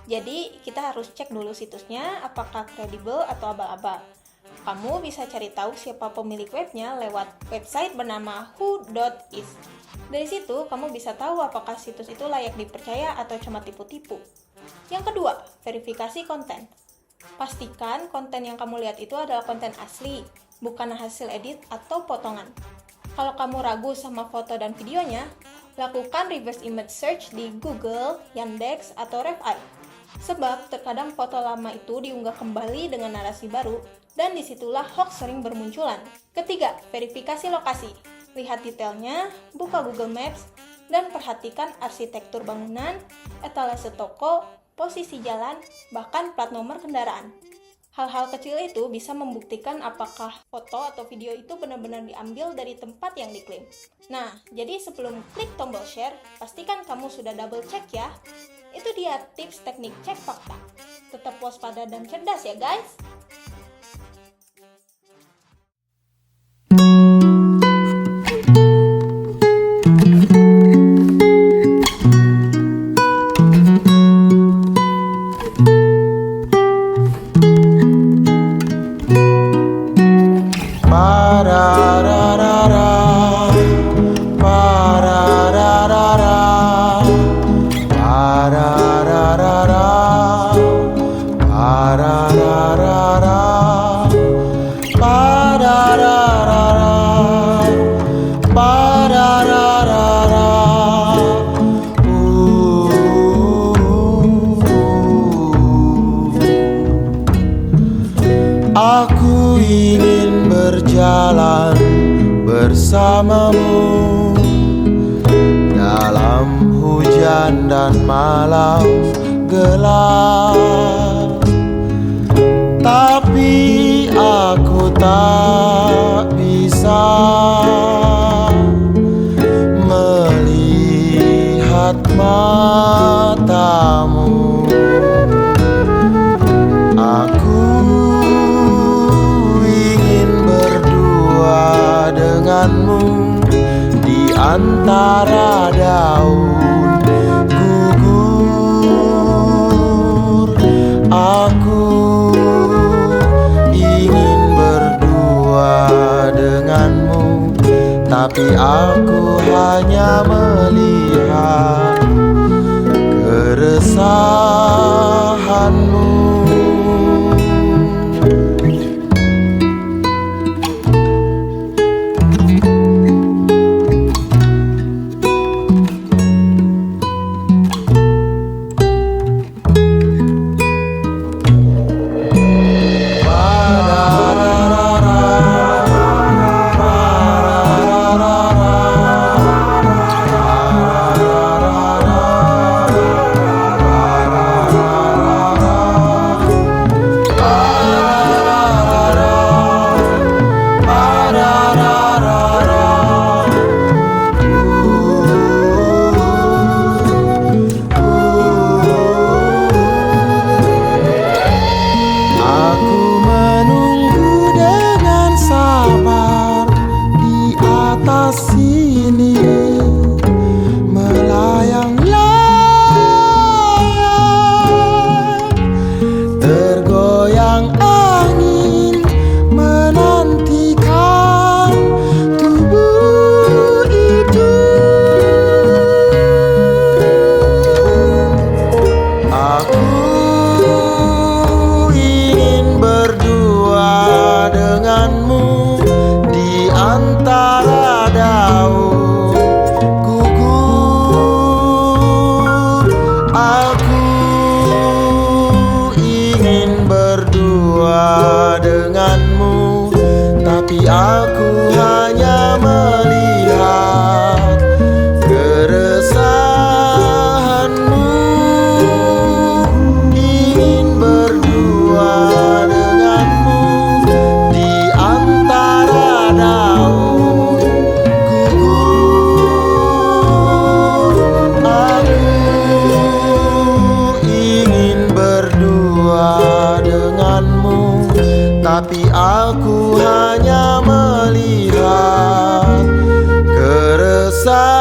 Jadi, kita harus cek dulu situsnya apakah kredibel atau abal-abal. Kamu bisa cari tahu siapa pemilik webnya lewat website bernama who.is. Dari situ, kamu bisa tahu apakah situs itu layak dipercaya atau cuma tipu-tipu. Yang kedua, verifikasi konten. Pastikan konten yang kamu lihat itu adalah konten asli, bukan hasil edit atau potongan. Kalau kamu ragu sama foto dan videonya, lakukan reverse image search di Google, Yandex, atau RevEye. Sebab terkadang foto lama itu diunggah kembali dengan narasi baru, dan disitulah hoax sering bermunculan. Ketiga, verifikasi lokasi. Lihat detailnya, buka Google Maps, dan perhatikan arsitektur bangunan, etalase toko, posisi jalan, bahkan plat nomor kendaraan. Hal-hal kecil itu bisa membuktikan apakah foto atau video itu benar-benar diambil dari tempat yang diklaim. Nah, jadi sebelum klik tombol share, pastikan kamu sudah double check ya. Itu dia tips teknik cek fakta. Tetap waspada dan cerdas ya guys. Aku ingin berjalan bersamamu dalam hujan dan malam gelap, tapi aku tak bisa melihat matamu. Aku ingin berdua denganmu di antara daun gugur. Aku ingin berdua denganmu, tapi aku hanya melihat keresahanmu. Aku hanya melihat keresahanmu. Ingin berdua denganmu di antara daun gugur. Aku ingin berdua denganmu, tapi aku hanya melihat keresahanmu.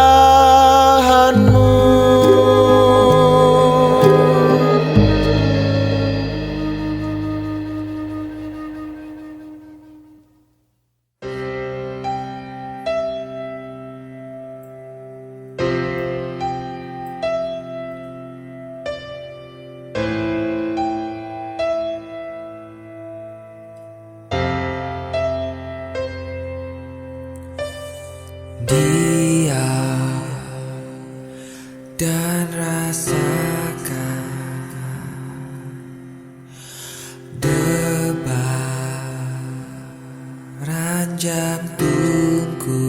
Diam dan rasakan debaran jantungku.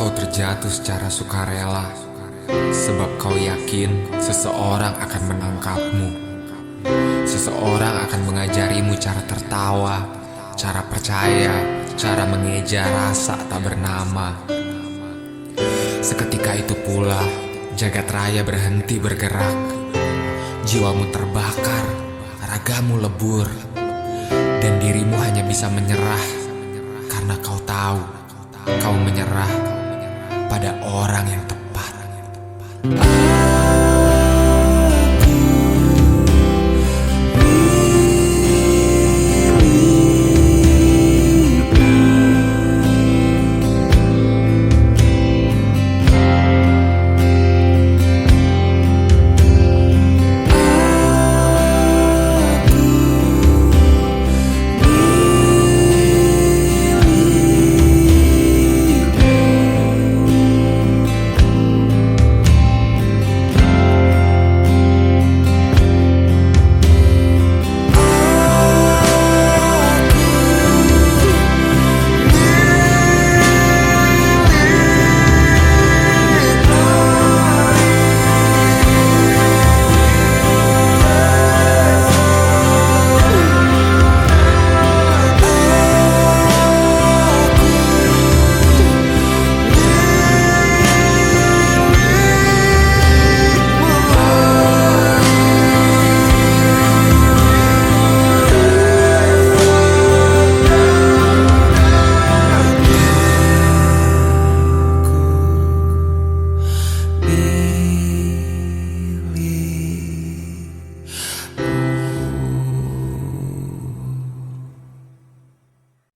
kau terjatuh secara sukarela, sebab kau yakin seseorang akan menangkapmu. Seseorang akan mengajarimu cara tertawa, cara percaya, cara mengeja rasa tak bernama. Seketika itu pula jagat raya berhenti bergerak. Jiwamu terbakar, ragamu lebur, dan dirimu hanya bisa menyerah karena kau tahu kau menyerah pada orang yang tepat.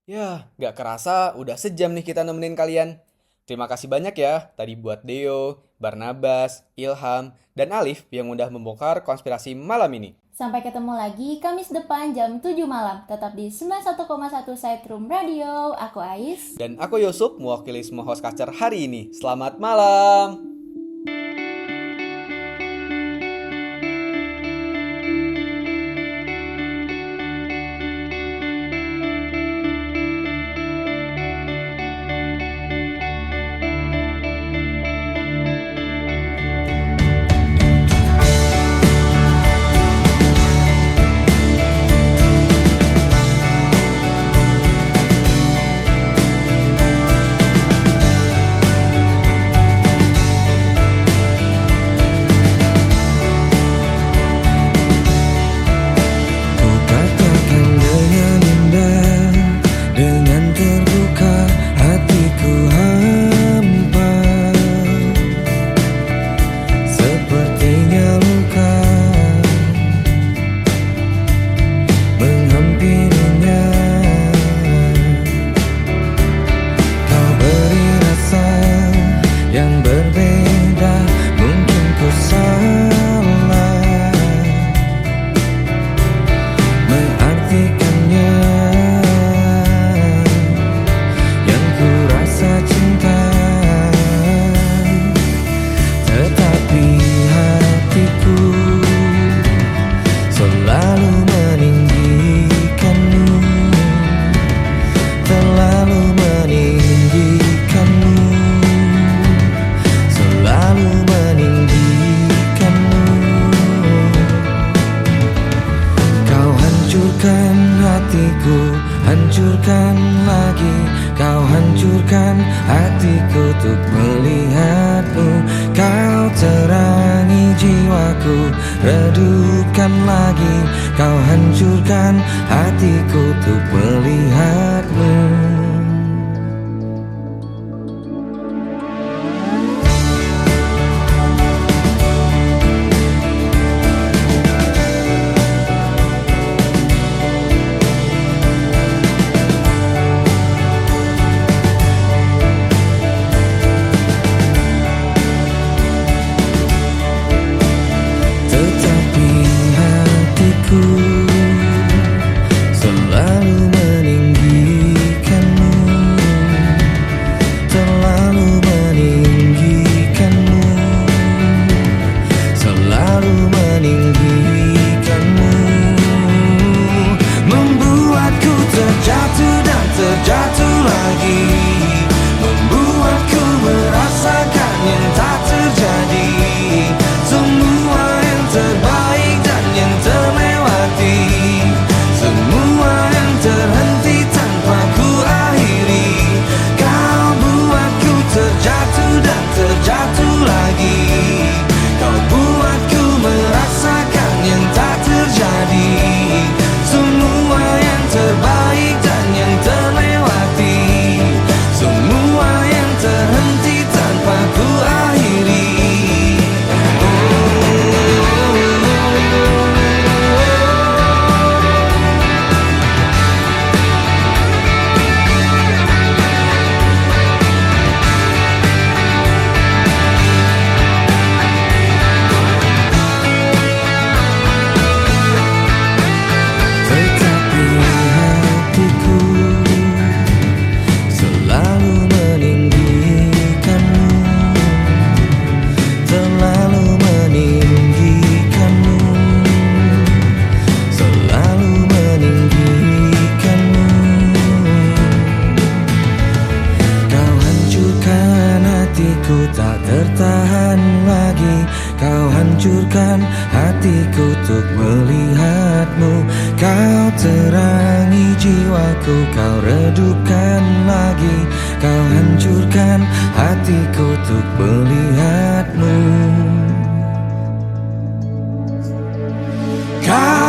Ya, gak kerasa udah sejam nih kita nemenin kalian. Terima kasih banyak ya tadi buat Deo, Barnabas, Ilham, dan Alif yang udah membongkar konspirasi malam ini. Sampai ketemu lagi Kamis depan jam 7 malam. Tetap di 91,1 Side Room Radio. Aku Ais. Dan aku Yusuf, mewakili semua host Kacer hari ini. Selamat malam! hancurkan lagi, kau hancurkan hatiku untuk melihatmu. Kau terangi jiwaku, redupkan lagi, kau hancurkan hatiku untuk melihatmu. Selalu meninggikanmu, lagi. Kau buatku merasakan yang tak terjadi. Semua yang terbaik dan yang terlewati, semua yang terhenti tanpa ku akhiri. Tetapi hatiku selalu meninggikanmu, terlalu meninggikanmu, selalu meninggikanmu. Kau hancurkan hatiku tak tertahan lagi. Kau hancurkan hatiku untuk melihatmu. Kau terangi jiwaku, kau redupkan lagi. Kau hancurkan hatiku untuk melihatmu. Kau